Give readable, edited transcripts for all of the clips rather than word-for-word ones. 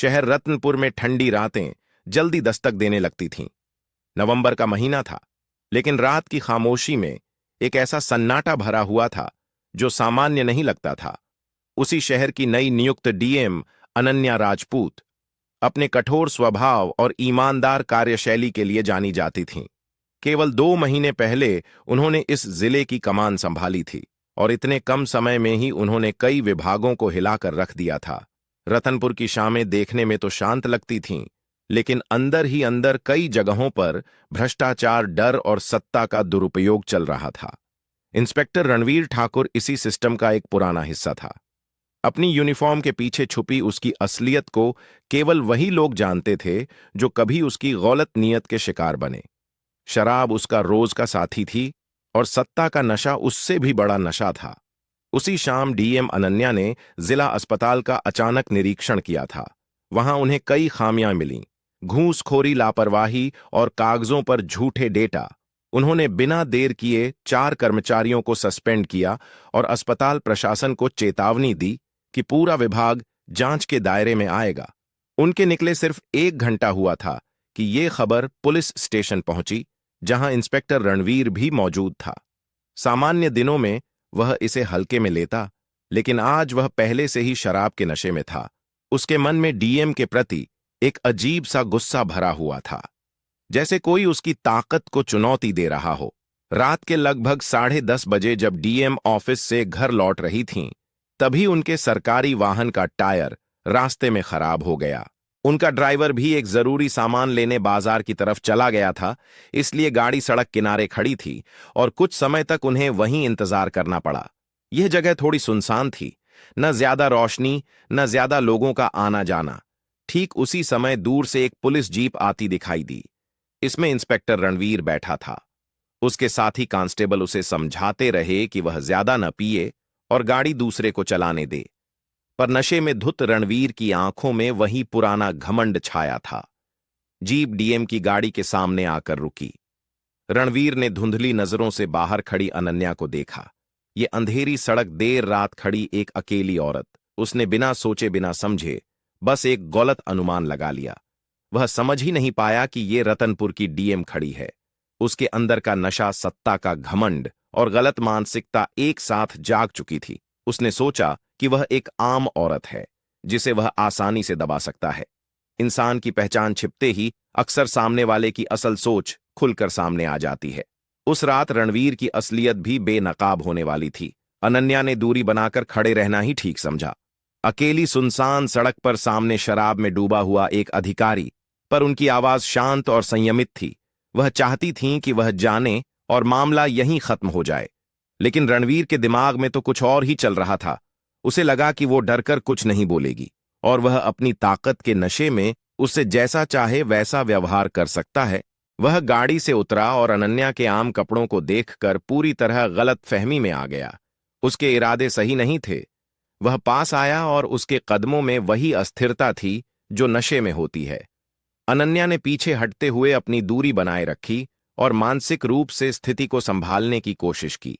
शहर रत्नपुर में ठंडी रातें जल्दी दस्तक देने लगती थीं। नवंबर का महीना था, लेकिन रात की खामोशी में एक ऐसा सन्नाटा भरा हुआ था जो सामान्य नहीं लगता था। उसी शहर की नई नियुक्त डीएम अनन्या राजपूत अपने कठोर स्वभाव और ईमानदार कार्यशैली के लिए जानी जाती थीं। केवल 2 महीने पहले उन्होंने इस जिले की कमान संभाली थी और इतने कम समय में ही उन्होंने कई विभागों को हिलाकर रख दिया था। रतनपुर की शामें देखने में तो शांत लगती थीं, लेकिन अंदर ही अंदर कई जगहों पर भ्रष्टाचार, डर और सत्ता का दुरुपयोग चल रहा था। इंस्पेक्टर रणवीर ठाकुर इसी सिस्टम का एक पुराना हिस्सा था। अपनी यूनिफॉर्म के पीछे छुपी उसकी असलियत को केवल वही लोग जानते थे जो कभी उसकी गलत नीयत के शिकार बने। शराब उसका रोज का साथी थी और सत्ता का नशा उससे भी बड़ा नशा था। उसी शाम डीएम अनन्या ने जिला अस्पताल का अचानक निरीक्षण किया था। वहां उन्हें कई खामियां मिलीं, घूसखोरी, लापरवाही और कागजों पर झूठे डेटा। उन्होंने बिना देर किए 4 कर्मचारियों को सस्पेंड किया और अस्पताल प्रशासन को चेतावनी दी कि पूरा विभाग जांच के दायरे में आएगा। उनके निकले सिर्फ 1 घंटा हुआ था कि ये खबर पुलिस स्टेशन पहुंची, जहां इंस्पेक्टर रणवीर भी मौजूद था। सामान्य दिनों में वह इसे हल्के में लेता, लेकिन आज वह पहले से ही शराब के नशे में था। उसके मन में डीएम के प्रति एक अजीब सा गुस्सा भरा हुआ था, जैसे कोई उसकी ताकत को चुनौती दे रहा हो। रात के लगभग 10:30 बजे जब डीएम ऑफिस से घर लौट रही थीं, तभी उनके सरकारी वाहन का टायर रास्ते में खराब हो गया। उनका ड्राइवर भी एक जरूरी सामान लेने बाजार की तरफ चला गया था, इसलिए गाड़ी सड़क किनारे खड़ी थी और कुछ समय तक उन्हें वहीं इंतजार करना पड़ा। यह जगह थोड़ी सुनसान थी, न ज्यादा रोशनी, न ज्यादा लोगों का आना जाना। ठीक उसी समय दूर से एक पुलिस जीप आती दिखाई दी। इसमें इंस्पेक्टर रणवीर बैठा था। उसके साथी कांस्टेबल उसे समझाते रहे कि वह ज्यादा न पिए और गाड़ी दूसरे को चलाने दे, पर नशे में धुत रणवीर की आंखों में वही पुराना घमंड छाया था। जीप डीएम की गाड़ी के सामने आकर रुकी। रणवीर ने धुंधली नजरों से बाहर खड़ी अनन्या को देखा। ये अंधेरी सड़क, देर रात खड़ी एक अकेली औरत। उसने बिना सोचे बिना समझे बस एक गलत अनुमान लगा लिया। वह समझ ही नहीं पाया कि ये रतनपुर की डीएम खड़ी है। उसके अंदर का नशा, सत्ता का घमंड और गलत मानसिकता एक साथ जाग चुकी थी। उसने सोचा कि वह एक आम औरत है जिसे वह आसानी से दबा सकता है। इंसान की पहचान छिपते ही अक्सर सामने वाले की असल सोच खुलकर सामने आ जाती है। उस रात रणवीर की असलियत भी बेनकाब होने वाली थी। अनन्या ने दूरी बनाकर खड़े रहना ही ठीक समझा। अकेली सुनसान सड़क पर सामने शराब में डूबा हुआ एक अधिकारी, पर उनकी आवाज शांत और संयमित थी। वह चाहती थीं कि वह जाने और मामला यहीं खत्म हो जाए, लेकिन रणवीर के दिमाग में तो कुछ और ही चल रहा था। उसे लगा कि वो डरकर कुछ नहीं बोलेगी और वह अपनी ताकत के नशे में उससे जैसा चाहे वैसा व्यवहार कर सकता है। वह गाड़ी से उतरा और अनन्या के आम कपड़ों को देखकर पूरी तरह गलत फहमी में आ गया। उसके इरादे सही नहीं थे। वह पास आया और उसके कदमों में वही अस्थिरता थी जो नशे में होती है। अनन्या ने पीछे हटते हुए अपनी दूरी बनाए रखी और मानसिक रूप से स्थिति को संभालने की कोशिश की।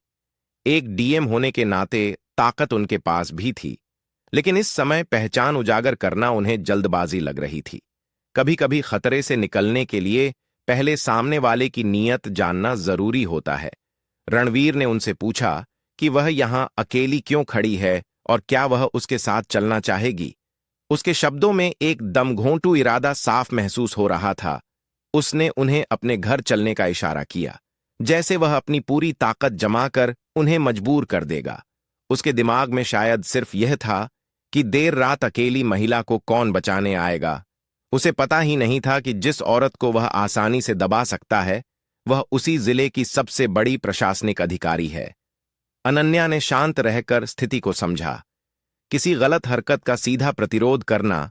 एक डीएम होने के नाते ताकत उनके पास भी थी, लेकिन इस समय पहचान उजागर करना उन्हें जल्दबाजी लग रही थी। कभी कभी खतरे से निकलने के लिए पहले सामने वाले की नीयत जानना जरूरी होता है। रणवीर ने उनसे पूछा कि वह यहां अकेली क्यों खड़ी है और क्या वह उसके साथ चलना चाहेगी। उसके शब्दों में एक दमघोंटू इरादा साफ महसूस हो रहा था। उसने उन्हें अपने घर चलने का इशारा किया, जैसे वह अपनी पूरी ताकत जमाकर उन्हें मजबूर कर देगा। उसके दिमाग में शायद सिर्फ यह था कि देर रात अकेली महिला को कौन बचाने आएगा। उसे पता ही नहीं था कि जिस औरत को वह आसानी से दबा सकता है, वह उसी जिले की सबसे बड़ी प्रशासनिक अधिकारी है। अनन्या ने शांत रहकर स्थिति को समझा। किसी गलत हरकत का सीधा प्रतिरोध करना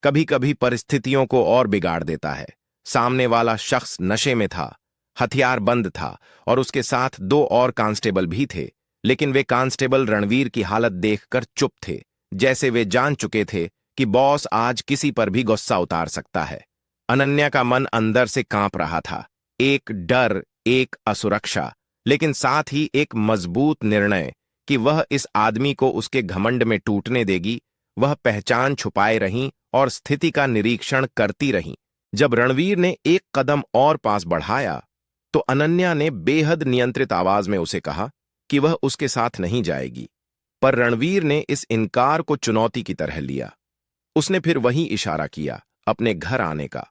कभी कभी परिस्थितियों को और बिगाड़ देता है। सामने वाला शख्स नशे में था, हथियार बंद था और उसके साथ 2 और कांस्टेबल भी थे, लेकिन वे कांस्टेबल रणवीर की हालत देखकर चुप थे, जैसे वे जान चुके थे कि बॉस आज किसी पर भी गुस्सा उतार सकता है। अनन्या का मन अंदर से कांप रहा था। एक डर, एक असुरक्षा, लेकिन साथ ही एक मजबूत निर्णय कि वह इस आदमी को उसके घमंड में टूटने देगी। वह पहचान छुपाए रहीं और स्थिति का निरीक्षण करती रहीं। जब रणवीर ने एक कदम और पास बढ़ाया तो अनन्या ने बेहद नियंत्रित आवाज में उसे कहा कि वह उसके साथ नहीं जाएगी। पर रणवीर ने इस इनकार को चुनौती की तरह लिया। उसने फिर वही इशारा किया, अपने घर आने का।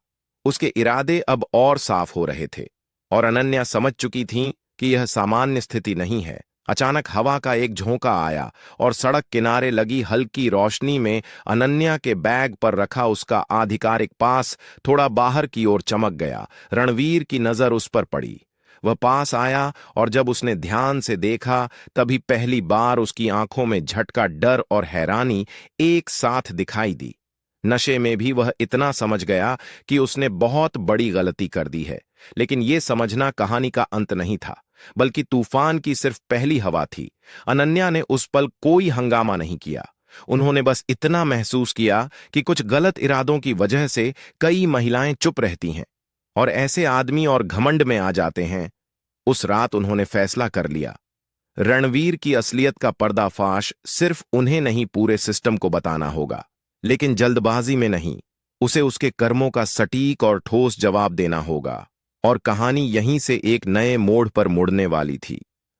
उसके इरादे अब और साफ हो रहे थे और अनन्या समझ चुकी थीं कि यह सामान्य स्थिति नहीं है। अचानक हवा का एक झोंका आया और सड़क किनारे लगी हल्की रोशनी में अनन्या के बैग पर रखा उसका आधिकारिक पास थोड़ा बाहर की ओर चमक गया। रणवीर की नजर उस पर पड़ी। वह पास आया और जब उसने ध्यान से देखा तभी पहली बार उसकी आंखों में झटका डर और हैरानी एक साथ दिखाई दी। नशे में भी वह इतना समझ गया कि उसने बहुत बड़ी गलती कर दी है, लेकिन यह समझना कहानी का अंत नहीं था, बल्कि तूफान की सिर्फ पहली हवा थी। अनन्या ने उस पल कोई हंगामा नहीं किया। उन्होंने बस इतना महसूस किया कि कुछ गलत इरादों की वजह से कई महिलाएं चुप रहती हैं और ऐसे आदमी और घमंड में आ जाते हैं। उस रात उन्होंने फैसला कर लिया, रणवीर की असलियत का पर्दाफाश सिर्फ उन्हें नहीं पूरे सिस्टम को बताना होगा, लेकिन जल्दबाजी में नहीं, उसे उसके कर्मों का सटीक और ठोस जवाब देना होगा। और कहानी यहीं से एक नए मोड़ पर मुड़ने वाली थी।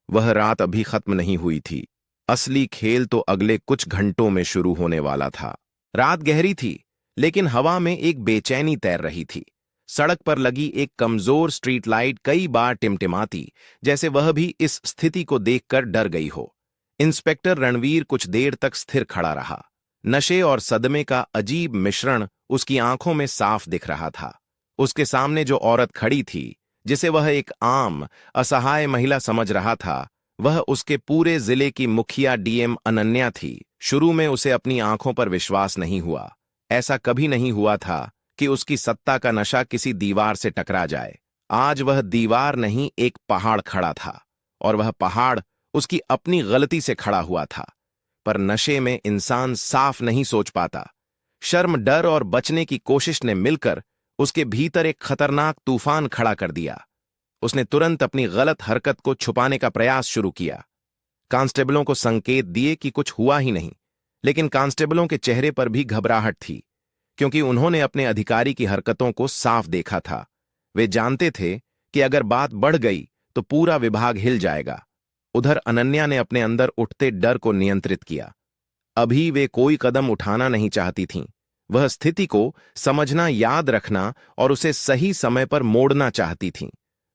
वह रात अभी खत्म नहीं हुई थी। असली खेल तो अगले कुछ घंटों में शुरू होने वाला था। रात गहरी थी, लेकिन हवा में एक बेचैनी तैर रही थी। सड़क पर लगी एक कमजोर स्ट्रीट लाइट कई बार टिमटिमाती, जैसे वह भी इस स्थिति को देखकर डर गई हो। इंस्पेक्टर रणवीर कुछ देर तक स्थिर खड़ा रहा। नशे और सदमे का अजीब मिश्रण उसकी आंखों में साफ दिख रहा था। उसके सामने जो औरत खड़ी थी, जिसे वह एक आम, असहाय महिला समझ रहा था, वह उसके पूरे जिले की मुखिया डीएम अनन्या थी। शुरू में उसे अपनी आंखों पर विश्वास नहीं हुआ। ऐसा कभी नहीं हुआ था कि उसकी सत्ता का नशा किसी दीवार से टकरा जाए। आज वह दीवार नहीं, एक पहाड़ खड़ा था, और वह पहाड़ उसकी अपनी गलती से खड़ा हुआ था। पर नशे में इंसान साफ नहीं सोच पाता। शर्म, डर और बचने की कोशिश ने मिलकर उसके भीतर एक खतरनाक तूफान खड़ा कर दिया। उसने तुरंत अपनी गलत हरकत को छुपाने का प्रयास शुरू किया। कांस्टेबलों को संकेत दिए कि कुछ हुआ ही नहीं, लेकिन कांस्टेबलों के चेहरे पर भी घबराहट थी, क्योंकि उन्होंने अपने अधिकारी की हरकतों को साफ देखा था। वे जानते थे कि अगर बात बढ़ गई तो पूरा विभाग हिल जाएगा। उधर अनन्या ने अपने अंदर उठते डर को नियंत्रित किया। अभी वे कोई कदम उठाना नहीं चाहती थीं। वह स्थिति को समझना, याद रखना और उसे सही समय पर मोड़ना चाहती थीं।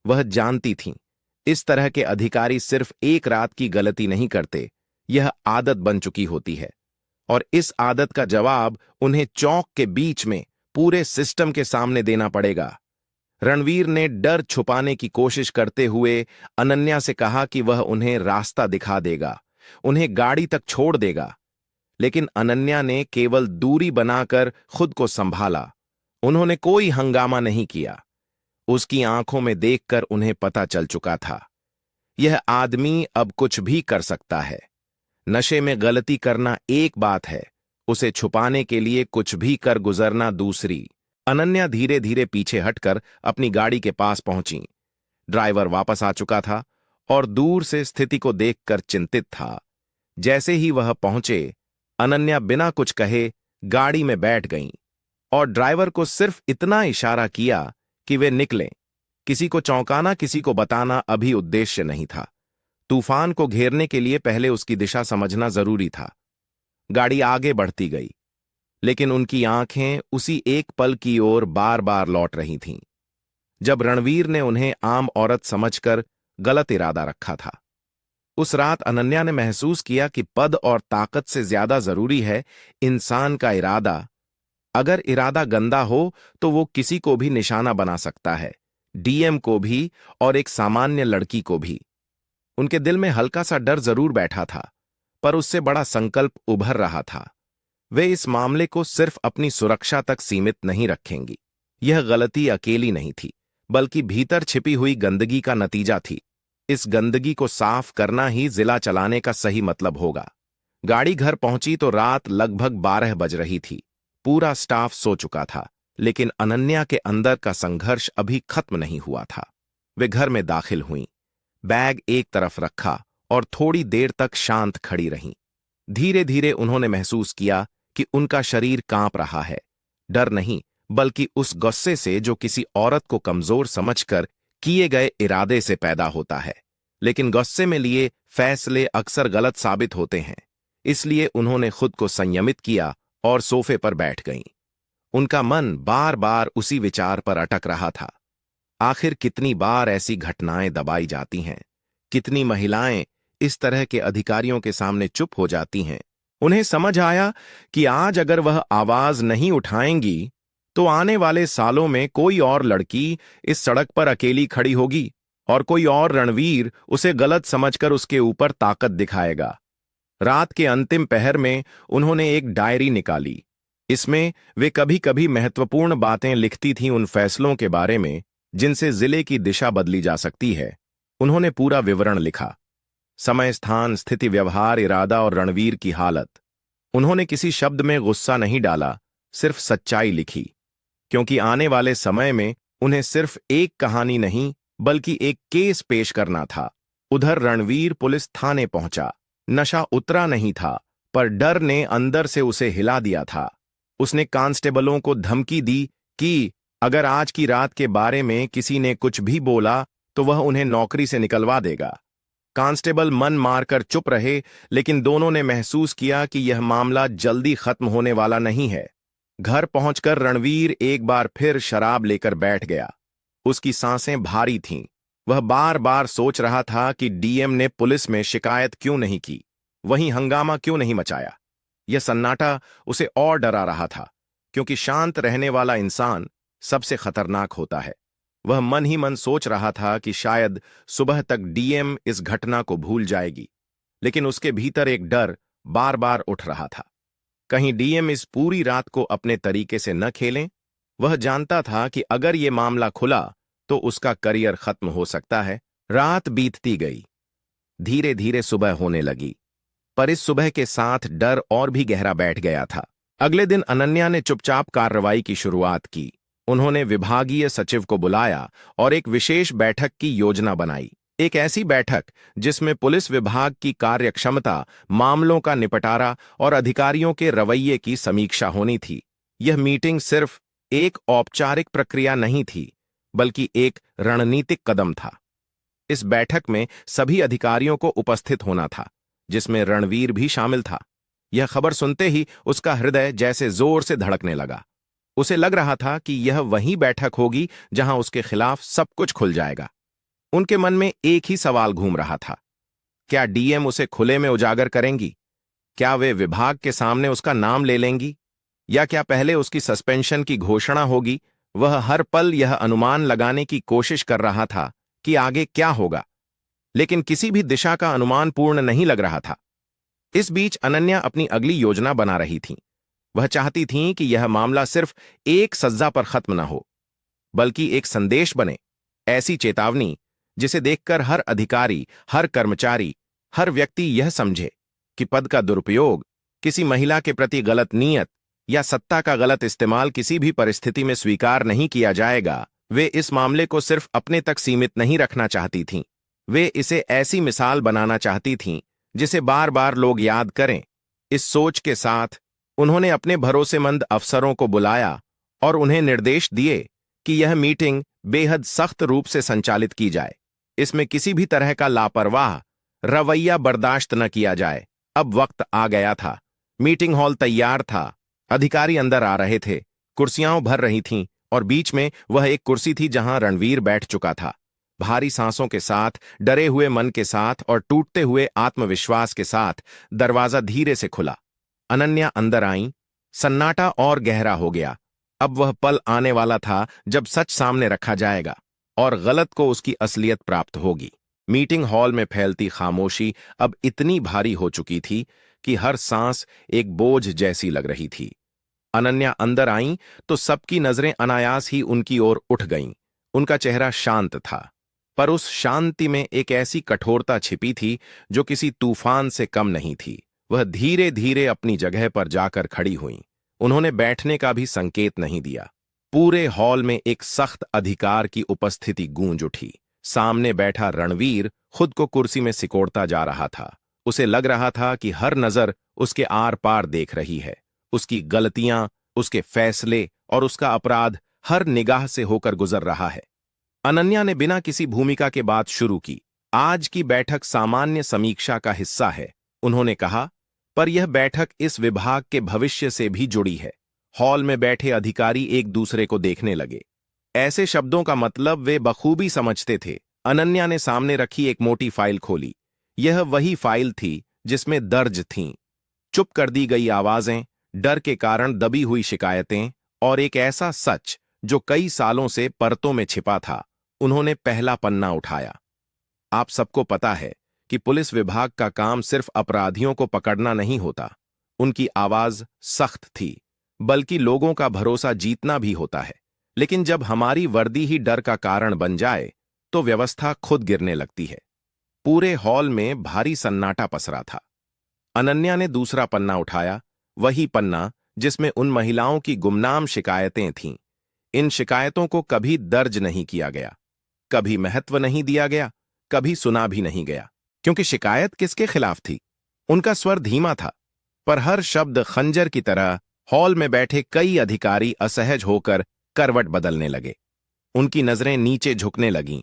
वह जानती थीं, इस तरह के अधिकारी सिर्फ एक रात की गलती नहीं करते, यह आदत बन चुकी होती है, और इस आदत का जवाब उन्हें चौक के बीच में पूरे सिस्टम के सामने देना पड़ेगा। रणवीर ने डर छुपाने की कोशिश करते हुए अनन्या से कहा कि वह उन्हें रास्ता दिखा देगा, उन्हें गाड़ी तक छोड़ देगा, लेकिन अनन्या ने केवल दूरी बनाकर खुद को संभाला। उन्होंने कोई हंगामा नहीं किया। उसकी आंखों में देखकर उन्हें पता चल चुका था, यह आदमी अब कुछ भी कर सकता है। नशे में गलती करना एक बात है, उसे छुपाने के लिए कुछ भी कर गुजरना दूसरी। अनन्या धीरे धीरे पीछे हटकर अपनी गाड़ी के पास पहुंची। ड्राइवर वापस आ चुका था और दूर से स्थिति को देखकर चिंतित था। जैसे ही वह पहुंचे, अनन्या बिना कुछ कहे गाड़ी में बैठ गईं और ड्राइवर को सिर्फ इतना इशारा किया कि वे निकलें। किसी को चौंकाना, किसी को बताना अभी उद्देश्य नहीं था। तूफान को घेरने के लिए पहले उसकी दिशा समझना जरूरी था। गाड़ी आगे बढ़ती गई, लेकिन उनकी आंखें उसी एक पल की ओर बार बार लौट रही थीं, जब रणवीर ने उन्हें आम औरत समझकर गलत इरादा रखा था। उस रात अनन्या ने महसूस किया कि पद और ताकत से ज्यादा जरूरी है इंसान का इरादा। अगर इरादा गंदा हो तो वो किसी को भी निशाना बना सकता है, डीएम को भी और एक सामान्य लड़की को भी। उनके दिल में हल्का सा डर जरूर बैठा था, पर उससे बड़ा संकल्प उभर रहा था। वे इस मामले को सिर्फ अपनी सुरक्षा तक सीमित नहीं रखेंगी। यह गलती अकेली नहीं थी, बल्कि भीतर छिपी हुई गंदगी का नतीजा थी। इस गंदगी को साफ करना ही जिला चलाने का सही मतलब होगा। गाड़ी घर पहुंची तो रात लगभग 12 बज रही थी। पूरा स्टाफ सो चुका था, लेकिन अनन्या के अंदर का संघर्ष अभी खत्म नहीं हुआ था। वे घर में दाखिल हुईं, बैग एक तरफ रखा और थोड़ी देर तक शांत खड़ी रहीं। धीरे धीरे उन्होंने महसूस किया कि उनका शरीर कांप रहा है, डर नहीं, बल्कि उस गुस्से से जो किसी औरत को कमजोर समझकर किए गए इरादे से पैदा होता है। लेकिन गुस्से में लिए फैसले अक्सर गलत साबित होते हैं, इसलिए उन्होंने खुद को संयमित किया और सोफे पर बैठ गईं। उनका मन बार बार उसी विचार पर अटक रहा था। आखिर कितनी बार ऐसी घटनाएं दबाई जाती हैं, कितनी महिलाएं इस तरह के अधिकारियों के सामने चुप हो जाती हैं। उन्हें समझ आया कि आज अगर वह आवाज नहीं उठाएंगी तो आने वाले सालों में कोई और लड़की इस सड़क पर अकेली खड़ी होगी और कोई और रणवीर उसे गलत समझकर उसके ऊपर ताकत दिखाएगा। रात के अंतिम पहर में उन्होंने एक डायरी निकाली। इसमें वे कभी कभी महत्वपूर्ण बातें लिखती थीं, उन फैसलों के बारे में जिनसे जिले की दिशा बदली जा सकती है। उन्होंने पूरा विवरण लिखा, समय, स्थान, स्थिति, व्यवहार, इरादा और रणवीर की हालत। उन्होंने किसी शब्द में गुस्सा नहीं डाला, सिर्फ सच्चाई लिखी, क्योंकि आने वाले समय में उन्हें सिर्फ एक कहानी नहीं बल्कि एक केस पेश करना था। उधर रणवीर पुलिस थाने पहुंचा। नशा उतरा नहीं था, पर डर ने अंदर से उसे हिला दिया था। उसने कांस्टेबलों को धमकी दी कि अगर आज की रात के बारे में किसी ने कुछ भी बोला तो वह उन्हें नौकरी से निकलवा देगा। कांस्टेबल मन मारकर चुप रहे, लेकिन दोनों ने महसूस किया कि यह मामला जल्दी खत्म होने वाला नहीं है। घर पहुंचकर रणवीर एक बार फिर शराब लेकर बैठ गया। उसकी सांसें भारी थीं। वह बार बार सोच रहा था कि डीएम ने पुलिस में शिकायत क्यों नहीं की, वहीं हंगामा क्यों नहीं मचाया। यह सन्नाटा उसे और डरा रहा था, क्योंकि शांत रहने वाला इंसान सबसे खतरनाक होता है। वह मन ही मन सोच रहा था कि शायद सुबह तक डीएम इस घटना को भूल जाएगी, लेकिन उसके भीतर एक डर बार बार उठ रहा था। कहीं डीएम इस पूरी रात को अपने तरीके से न खेलें। वह जानता था कि अगर ये मामला खुला तो उसका करियर खत्म हो सकता है। रात बीतती गई, धीरे धीरे सुबह होने लगी, पर इस सुबह के साथ डर और भी गहरा बैठ गया था। अगले दिन अनन्या ने चुपचाप कार्रवाई की शुरुआत की। उन्होंने विभागीय सचिव को बुलाया और एक विशेष बैठक की योजना बनाई। एक ऐसी बैठक जिसमें पुलिस विभाग की कार्यक्षमता, मामलों का निपटारा और अधिकारियों के रवैये की समीक्षा होनी थी। यह मीटिंग सिर्फ एक औपचारिक प्रक्रिया नहीं थी, बल्कि एक रणनीतिक कदम था। इस बैठक में सभी अधिकारियों को उपस्थित होना था, जिसमें रणवीर भी शामिल था। यह खबर सुनते ही उसका हृदय जैसे जोर से धड़कने लगा। उसे लग रहा था कि यह वही बैठक होगी जहां उसके खिलाफ सब कुछ खुल जाएगा। उनके मन में एक ही सवाल घूम रहा था, क्या डीएम उसे खुले में उजागर करेंगी? क्या वे विभाग के सामने उसका नाम ले लेंगी? या क्या पहले उसकी सस्पेंशन की घोषणा होगी? वह हर पल यह अनुमान लगाने की कोशिश कर रहा था कि आगे क्या होगा, लेकिन किसी भी दिशा का अनुमान पूर्ण नहीं लग रहा था। इस बीच अनन्या अपनी अगली योजना बना रही थीं। वह चाहती थीं कि यह मामला सिर्फ एक सज्जा पर खत्म न हो, बल्कि एक संदेश बने, ऐसी चेतावनी जिसे देखकर हर अधिकारी, हर कर्मचारी, हर व्यक्ति यह समझे कि पद का दुरुपयोग, किसी महिला के प्रति गलत नीयत या सत्ता का गलत इस्तेमाल किसी भी परिस्थिति में स्वीकार नहीं किया जाएगा। वे इस मामले को सिर्फ अपने तक सीमित नहीं रखना चाहती थीं, वे इसे ऐसी मिसाल बनाना चाहती थीं जिसे बार बार लोग याद करें। इस सोच के साथ उन्होंने अपने भरोसेमंद अफसरों को बुलाया और उन्हें निर्देश दिए कि यह मीटिंग बेहद सख्त रूप से संचालित की जाए। इसमें किसी भी तरह का लापरवाह रवैया बर्दाश्त न किया जाए। अब वक्त आ गया था। मीटिंग हॉल तैयार था, अधिकारी अंदर आ रहे थे, कुर्सियां भर रही थीं और बीच में वह एक कुर्सी थी जहां रणवीर बैठ चुका था। भारी सांसों के साथ, डरे हुए मन के साथ और टूटते हुए आत्मविश्वास के साथ दरवाजा धीरे से खुला। अनन्या अंदर आईं। सन्नाटा और गहरा हो गया। अब वह पल आने वाला था जब सच सामने रखा जाएगा और गलत को उसकी असलियत प्राप्त होगी। मीटिंग हॉल में फैलती खामोशी अब इतनी भारी हो चुकी थी कि हर सांस एक बोझ जैसी लग रही थी। अनन्या अंदर आईं तो सबकी नजरें अनायास ही उनकी ओर उठ गईं। उनका चेहरा शांत था, पर उस शांति में एक ऐसी कठोरता छिपी थी जो किसी तूफान से कम नहीं थी। वह धीरे धीरे अपनी जगह पर जाकर खड़ी हुईं। उन्होंने बैठने का भी संकेत नहीं दिया। पूरे हॉल में एक सख्त अधिकार की उपस्थिति गूंज उठी। सामने बैठा रणवीर खुद को कुर्सी में सिकोड़ता जा रहा था। उसे लग रहा था कि हर नजर उसके आर पार देख रही है। उसकी गलतियां, उसके फैसले और उसका अपराध हर निगाह से होकर गुजर रहा है। अनन्या ने बिना किसी भूमिका के बात शुरू की। आज की बैठक सामान्य समीक्षा का हिस्सा है, उन्होंने कहा, पर यह बैठक इस विभाग के भविष्य से भी जुड़ी है। हॉल में बैठे अधिकारी एक दूसरे को देखने लगे। ऐसे शब्दों का मतलब वे बखूबी समझते थे। अनन्या ने सामने रखी एक मोटी फाइल खोली। यह वही फाइल थी जिसमें दर्ज थीं चुप कर दी गई आवाजें, डर के कारण दबी हुई शिकायतें और एक ऐसा सच जो कई सालों से परतों में छिपा था। उन्होंने पहला पन्ना उठाया। आप सबको पता है कि पुलिस विभाग का काम सिर्फ अपराधियों को पकड़ना नहीं होता। उनकी आवाज सख्त थी, बल्कि लोगों का भरोसा जीतना भी होता है। लेकिन जब हमारी वर्दी ही डर का कारण बन जाए तो व्यवस्था खुद गिरने लगती है। पूरे हॉल में भारी सन्नाटा पसरा था। अनन्या ने दूसरा पन्ना उठाया, वही पन्ना जिसमें उन महिलाओं की गुमनाम शिकायतें थीं। इन शिकायतों को कभी दर्ज नहीं किया गया, कभी महत्व नहीं दिया गया, कभी सुना भी नहीं गया। क्योंकि शिकायत किसके खिलाफ थी? उनका स्वर धीमा था, पर हर शब्द खंजर की तरह। हॉल में बैठे कई अधिकारी असहज होकर करवट बदलने लगे। उनकी नजरें नीचे झुकने लगीं।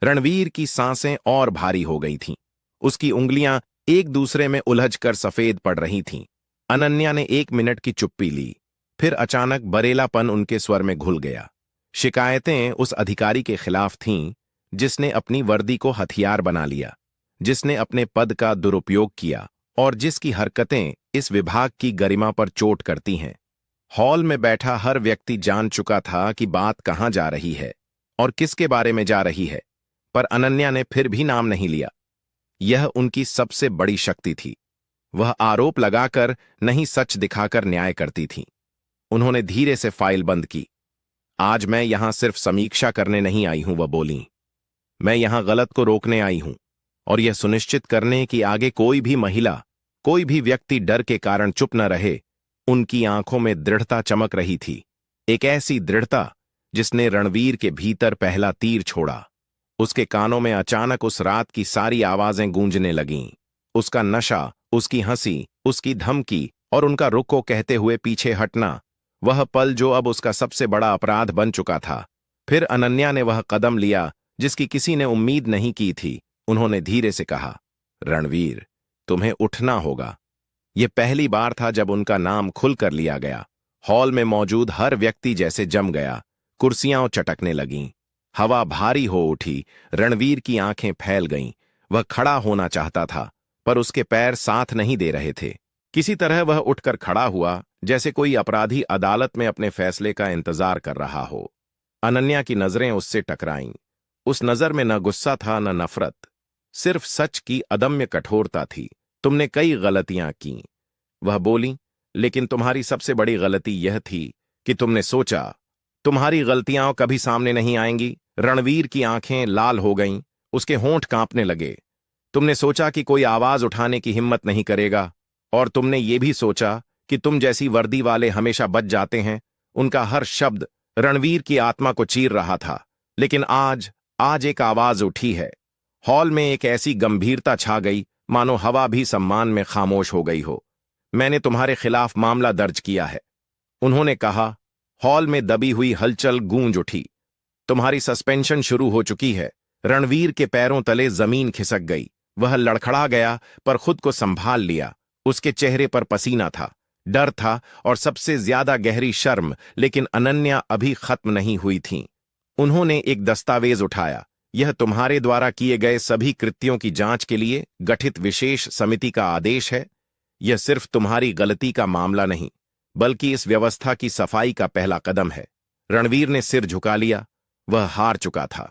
रणवीर की सांसें और भारी हो गई थीं। उसकी उंगलियां एक दूसरे में उलझकर सफेद पड़ रही थीं। अनन्या ने 1 मिनट की चुप्पी ली, फिर अचानक बरेलापन उनके स्वर में घुल गया। शिकायतें उस अधिकारी के खिलाफ थीं जिसने अपनी वर्दी को हथियार बना लिया, जिसने अपने पद का दुरुपयोग किया और जिसकी हरकतें इस विभाग की गरिमा पर चोट करती हैं। हॉल में बैठा हर व्यक्ति जान चुका था कि बात कहां जा रही है और किसके बारे में जा रही है, पर अनन्या ने फिर भी नाम नहीं लिया। यह उनकी सबसे बड़ी शक्ति थी। वह आरोप लगाकर नहीं, सच दिखाकर न्याय करती थी। उन्होंने धीरे से फाइल बंद की। आज मैं यहां सिर्फ समीक्षा करने नहीं आई हूं, वह बोली। मैं यहां गलत को रोकने आई हूं और यह सुनिश्चित करने कि आगे कोई भी महिला, कोई भी व्यक्ति डर के कारण चुप न रहे। उनकी आंखों में दृढ़ता चमक रही थी, एक ऐसी दृढ़ता जिसने रणवीर के भीतर पहला तीर छोड़ा। उसके कानों में अचानक उस रात की सारी आवाजें गूंजने लगीं। उसका नशा, उसकी हंसी, उसकी धमकी और उनका रुख को कहते हुए पीछे हटना, वह पल जो अब उसका सबसे बड़ा अपराध बन चुका था। फिर अनन्या ने वह कदम लिया जिसकी किसी ने उम्मीद नहीं की थी। उन्होंने धीरे से कहा, रणवीर, तुम्हें उठना होगा। यह पहली बार था जब उनका नाम खुलकर लिया गया। हॉल में मौजूद हर व्यक्ति जैसे जम गया। कुर्सियां चटकने लगीं, हवा भारी हो उठी। रणवीर की आंखें फैल गईं। वह खड़ा होना चाहता था, पर उसके पैर साथ नहीं दे रहे थे। किसी तरह वह उठकर खड़ा हुआ, जैसे कोई अपराधी अदालत में अपने फैसले का इंतजार कर रहा हो। अनन्या की नजरें उससे टकराईं। उस नजर में न गुस्सा था न नफरत, सिर्फ सच की अदम्य कठोरता थी। तुमने कई गलतियां की, वह बोली, लेकिन तुम्हारी सबसे बड़ी गलती यह थी कि तुमने सोचा तुम्हारी गलतियां कभी सामने नहीं आएंगी। रणवीर की आंखें लाल हो गईं, उसके होंठ कांपने लगे। तुमने सोचा कि कोई आवाज उठाने की हिम्मत नहीं करेगा, और तुमने ये भी सोचा कि तुम जैसी वर्दी वाले हमेशा बच जाते हैं। उनका हर शब्द रणवीर की आत्मा को चीर रहा था। लेकिन आज एक आवाज उठी है। हॉल में एक ऐसी गंभीरता छा गई मानो हवा भी सम्मान में खामोश हो गई हो। मैंने तुम्हारे खिलाफ मामला दर्ज किया है, उन्होंने कहा। हॉल में दबी हुई हलचल गूंज उठी। तुम्हारी सस्पेंशन शुरू हो चुकी है। रणवीर के पैरों तले जमीन खिसक गई। वह लड़खड़ा गया, पर खुद को संभाल लिया। उसके चेहरे पर पसीना था, डर था और सबसे ज्यादा गहरी शर्म। लेकिन अनन्या अभी खत्म नहीं हुई थीं। उन्होंने एक दस्तावेज उठाया। यह तुम्हारे द्वारा किए गए सभी कृत्यों की जांच के लिए गठित विशेष समिति का आदेश है। यह सिर्फ तुम्हारी गलती का मामला नहीं, बल्कि इस व्यवस्था की सफाई का पहला कदम है। रणवीर ने सिर झुका लिया। वह हार चुका था,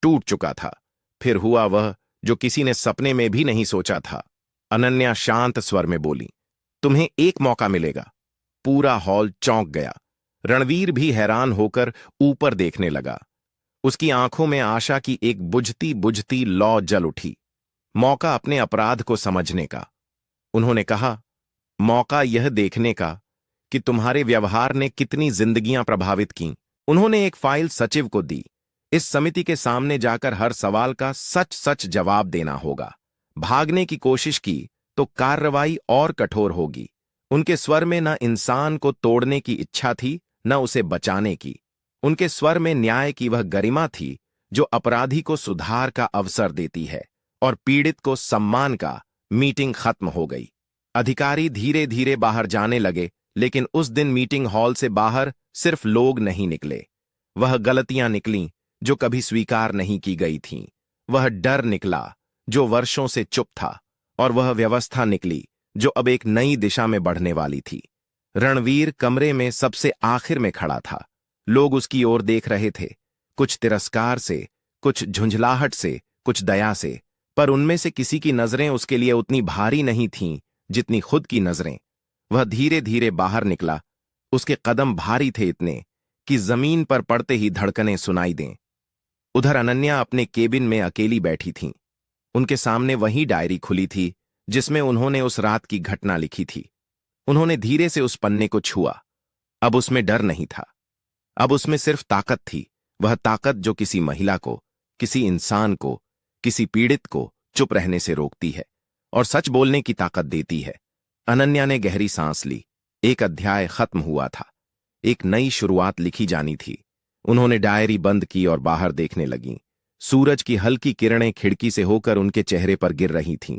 टूट चुका था। फिर हुआ वह जो किसी ने सपने में भी नहीं सोचा था। अनन्या शांत स्वर में बोली, तुम्हें एक मौका मिलेगा। पूरा हॉल चौंक गया। रणवीर भी हैरान होकर ऊपर देखने लगा। उसकी आंखों में आशा की एक बुझती बुझती लौ जल उठी। मौका अपने अपराध को समझने का, उन्होंने कहा। मौका यह देखने का कि तुम्हारे व्यवहार ने कितनी जिंदगियां प्रभावित कीं। उन्होंने एक फाइल सचिव को दी। इस समिति के सामने जाकर हर सवाल का सच सच जवाब देना होगा। भागने की कोशिश की तो कार्रवाई और कठोर होगी। उनके स्वर में न इंसान को तोड़ने की इच्छा थी, न उसे बचाने की। उनके स्वर में न्याय की वह गरिमा थी जो अपराधी को सुधार का अवसर देती है और पीड़ित को सम्मान का। मीटिंग खत्म हो गई। अधिकारी धीरे धीरे बाहर जाने लगे, लेकिन उस दिन मीटिंग हॉल से बाहर सिर्फ लोग नहीं निकले। वह गलतियां निकलीं जो कभी स्वीकार नहीं की गई थीं। वह डर निकला जो वर्षों से चुप था, और वह व्यवस्था निकली जो अब एक नई दिशा में बढ़ने वाली थी। रणवीर कमरे में सबसे आखिर में खड़ा था। लोग उसकी ओर देख रहे थे, कुछ तिरस्कार से, कुछ झुंझलाहट से, कुछ दया से, पर उनमें से किसी की नजरें उसके लिए उतनी भारी नहीं थीं जितनी खुद की नजरें। वह धीरे धीरे बाहर निकला। उसके कदम भारी थे, इतने कि जमीन पर पड़ते ही धड़कनें सुनाई दें। उधर अनन्या अपने केबिन में अकेली बैठी थीं। उनके सामने वही डायरी खुली थी जिसमें उन्होंने उस रात की घटना लिखी थी। उन्होंने धीरे से उस पन्ने को छुआ। अब उसमें डर नहीं था, अब उसमें सिर्फ ताकत थी। वह ताकत जो किसी महिला को, किसी इंसान को, किसी पीड़ित को चुप रहने से रोकती है और सच बोलने की ताकत देती है। अनन्या ने गहरी सांस ली। एक अध्याय खत्म हुआ था, एक नई शुरुआत लिखी जानी थी। उन्होंने डायरी बंद की और बाहर देखने लगीं। सूरज की हल्की किरणें खिड़की से होकर उनके चेहरे पर गिर रही थीं।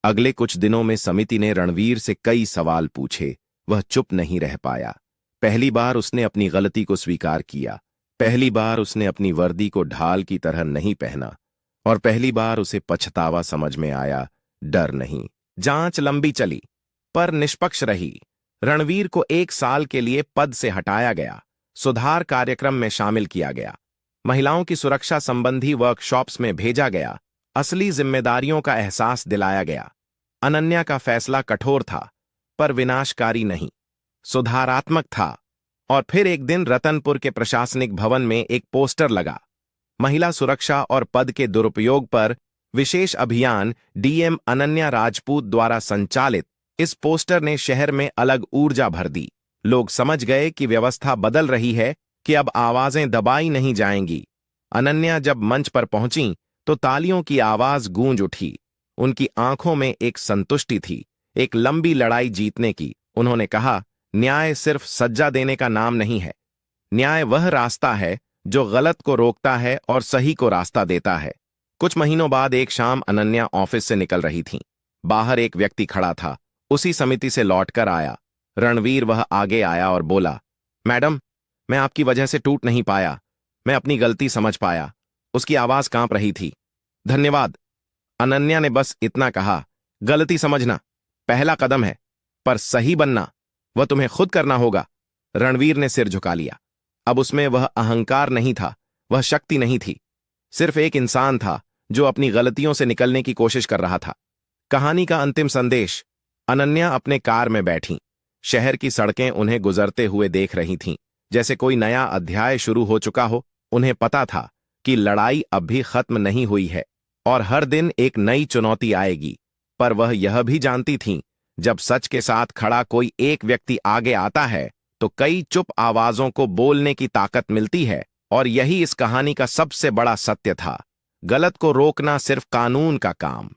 अगले कुछ दिनों में समिति ने रणवीर से कई सवाल पूछे। वह चुप नहीं रह पाया। पहली बार उसने अपनी गलती को स्वीकार किया। पहली बार उसने अपनी वर्दी को ढाल की तरह नहीं पहना, और पहली बार उसे पछतावा समझ में आया, डर नहीं। जांच लंबी चली पर निष्पक्ष रही। रणवीर को 1 साल के लिए पद से हटाया गया, सुधार कार्यक्रम में शामिल किया गया, महिलाओं की सुरक्षा संबंधी वर्कशॉप्स में भेजा गया, असली जिम्मेदारियों का एहसास दिलाया गया। अनन्या का फैसला कठोर था पर विनाशकारी नहीं, सुधारात्मक था। और फिर एक दिन रतनपुर के प्रशासनिक भवन में एक पोस्टर लगा, महिला सुरक्षा और पद के दुरुपयोग पर विशेष अभियान, डीएम अनन्या राजपूत द्वारा संचालित। इस पोस्टर ने शहर में अलग ऊर्जा भर दी। लोग समझ गए कि व्यवस्था बदल रही है, कि अब आवाजें दबाई नहीं जाएंगी। अनन्या जब मंच पर पहुंची तो तालियों की आवाज गूंज उठी। उनकी आंखों में एक संतुष्टि थी, एक लंबी लड़ाई जीतने की। उन्होंने कहा, न्याय सिर्फ सज्जा देने का नाम नहीं है। न्याय वह रास्ता है जो गलत को रोकता है और सही को रास्ता देता है। कुछ महीनों बाद एक शाम अनन्या ऑफिस से निकल रही थीं। बाहर एक व्यक्ति खड़ा था, उसी समिति से लौटकर आया। रणवीर वह आगे आया और बोला, मैडम, मैं आपकी वजह से टूट नहीं पाया, मैं अपनी गलती समझ पाया। उसकी आवाज कांप रही थी। धन्यवाद। अनन्या ने बस इतना कहा, गलती समझना पहला कदम है, पर सही बनना वह तुम्हें खुद करना होगा। रणवीर ने सिर झुका लिया। अब उसमें वह अहंकार नहीं था, वह शक्ति नहीं थी, सिर्फ एक इंसान था जो अपनी गलतियों से निकलने की कोशिश कर रहा था। कहानी का अंतिम संदेश। अनन्या अपने कार में बैठी। शहर की सड़कें उन्हें गुजरते हुए देख रही थीं, जैसे कोई नया अध्याय शुरू हो चुका हो। उन्हें पता था कि लड़ाई अब भी खत्म नहीं हुई है और हर दिन एक नई चुनौती आएगी। पर वह यह भी जानती थीं, जब सच के साथ खड़ा कोई एक व्यक्ति आगे आता है तो कई चुप आवाजों को बोलने की ताकत मिलती है। और यही इस कहानी का सबसे बड़ा सत्य था। गलत को रोकना सिर्फ कानून का काम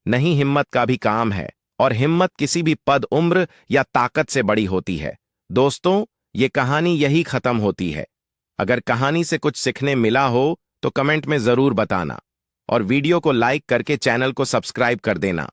नहीं, हिम्मत का भी काम है, और हिम्मत किसी भी पद, उम्र या ताकत से बड़ी होती है। दोस्तों, ये कहानी यही खत्म होती है। अगर कहानी से कुछ सीखने मिला हो तो कमेंट में जरूर बताना, और वीडियो को लाइक करके चैनल को सब्सक्राइब कर देना।